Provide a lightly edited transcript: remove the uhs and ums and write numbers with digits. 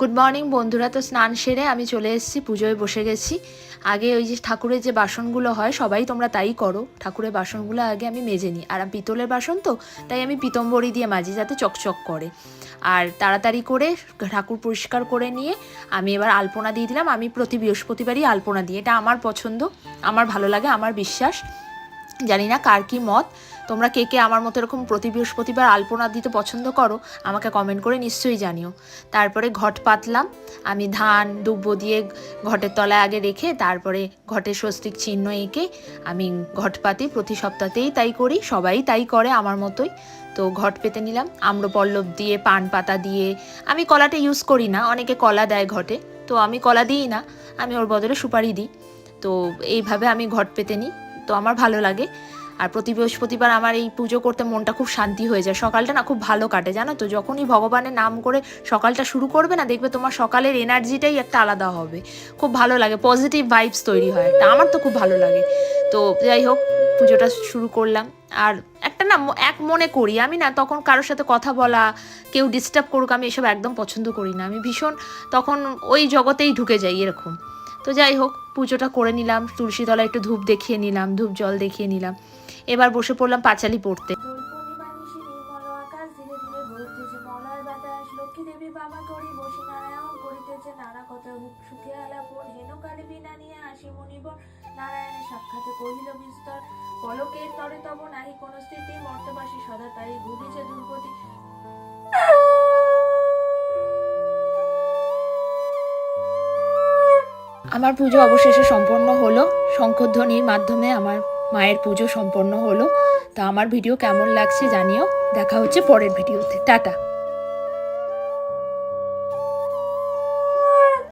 Good morning বন্ধুরা। তো স্নান সেরে আমি চলে এসেছি, পুজোয় বসে গেছি। আগে ওই যে ঠাকুরের যে বাসনগুলো হয়, সবাই তোমরা তাই করো, ঠাকুরের বাসনগুলো আগে আমি মেজে নিই। আর পিতলের বাসন তো, তাই আমি পিতম্বরী দিয়ে মাজি যাতে চকচক করে। আর তাড়াতাড়ি করে ঠাকুর পরিষ্কার করে নিয়ে আমি এবার আলপনা দিয়ে দিলাম। আমি প্রতি বৃহস্পতিবারই আলপনা দিই, এটা আমার পছন্দ, আমার ভালো লাগে, আমার বিশ্বাস। জানি না কার কী মত, তোমরা কে কে আমার মতো এরকম প্রতি বৃহস্পতিবার আলপনা দিতে পছন্দ করো, আমাকে কমেন্ট করে নিশ্চয়ই জানিও। তারপরে ঘট পাতলাম আমি, ধান দুব্ব দিয়ে ঘটের তলায় আগে রেখে তারপরে ঘটের স্বস্তিক চিহ্ন এঁকে আমি ঘট পাতি। প্রতি সপ্তাহতেই তাই করি, সবাই তাই করে আমার মতোই। তো ঘট পেতে নিলাম আম্রপল্লব দিয়ে, পান পাতা দিয়ে। আমি কলাটা ইউজ করি না, অনেকে কলা দেয় ঘটে, তো আমি কলা দিই না, আমি ওর বদলে সুপারি দিই। তো এইভাবে আমি ঘট পেতে নিই, তো আমার ভালো লাগে। আর প্রতি বৃহস্পতিবার আমার এই পুজো করতে মনটা খুব শান্তি হয়ে যায়, সকালটা না খুব ভালো কাটে জানো তো। যখনই ভগবানের নাম করে সকালটা শুরু করবে না, দেখবে তোমার সকালের এনার্জিটাই একটা আলাদা হবে, খুব ভালো লাগে, পজিটিভ ভাইবস তৈরি হয় একটা, আমার তো খুব ভালো লাগে। তো যাই হোক, পুজোটা শুরু করলাম। আর একটা না এক মনে করি আমি, না তখন কারোর সাথে কথা বলা, কেউ ডিস্টার্ব করুক, আমি এসব একদম পছন্দ করি না। আমি ভীষণ তখন ওই জগতেই ঢুকে যাই এরকম। তো যাই হোক, পুজোটা করে নিলাম, তুলসী তলায় একটু ধূপ দেখিয়ে নিলাম, ধূপ জল দেখিয়ে নিলাম। এবার বসে পড়লাম পাঁচালি পড়তে। নারায়ণের সাক্ষাতে কহিল বিস্তর, পলকের তরে তব নাহি কোন স্থিতি, মর্তবাসী সদা তাই ঘুরিছে দুর্গতি। আমার পুজো অবশেষে সম্পন্ন হলো, শঙ্খধ্বনির মাধ্যমে আমার মায়ের পুজো সম্পন্ন হলো। তা আমার ভিডিও কেমন লাগছে জানিও, দেখা হচ্ছে পরের ভিডিওতে, টাটা।